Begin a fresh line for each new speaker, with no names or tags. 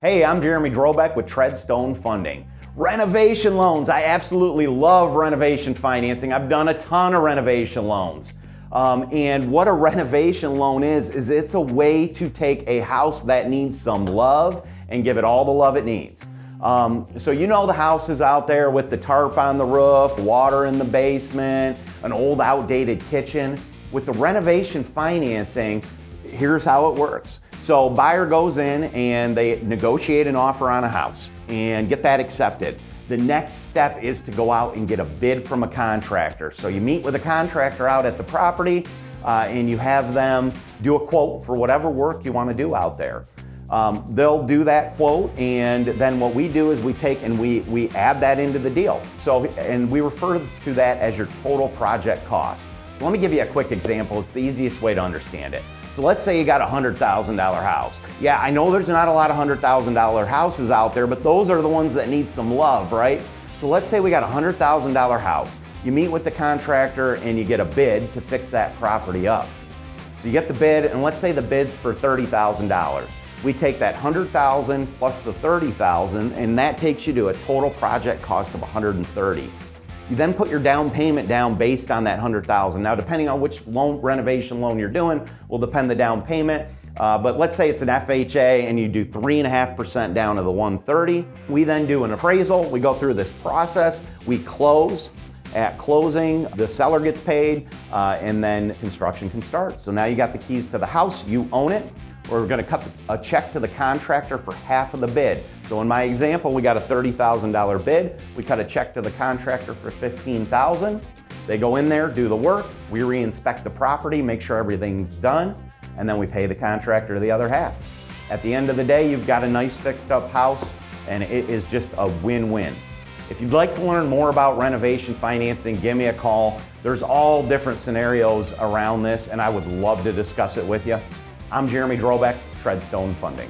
Hey, I'm Jeremy Drobeck with Treadstone Funding. Renovation loans. I absolutely love renovation financing. I've done a ton of renovation loans. And what a renovation loan is it's a way to take a house that needs some love and give it all the love it needs. So you know the houses out there with the tarp on the roof, water in the basement, an old outdated kitchen. With the renovation financing, here's how it works. So buyer goes in and they negotiate an offer on a house and get that accepted. The next step is to go out and get a bid from a contractor. So you meet with a contractor out at the property and you have them do a quote for whatever work you want to do out there. They'll do that quote, and then what we do is we take and we add that into the deal. And we refer to that as your total project cost. So let me give you a quick example. It's the easiest way to understand it. So let's say you got a $100,000 house. Yeah, I know there's not a lot of $100,000 houses out there, but those are the ones that need some love, right? So let's say we got a $100,000 house. You meet with the contractor and you get a bid to fix that property up. So you get the bid, and let's say the bid's for $30,000. We take that $100,000 plus the $30,000, and that takes you to a total project cost of $130,000. You then put your down payment down based on that $100,000. Now, depending on which renovation loan you're doing, will depend the down payment. But let's say it's an FHA and you do 3.5% down to the $130,000. We then do an appraisal. We go through this process. We close. At closing, the seller gets paid, and then construction can start. So now you got the keys to the house. You own it. We're going to cut a check to the contractor for half of the bid. So in my example, we got a $30,000 bid. We cut a check to the contractor for $15,000. They go in there, do the work. We re-inspect the property, make sure everything's done, and then we pay the contractor the other half. At the end of the day, you've got a nice fixed up house, and it is just a win-win. If you'd like to learn more about renovation financing, give me a call. There's all different scenarios around this, and I would love to discuss it with you. I'm Jeremy Drobeck, Treadstone Funding.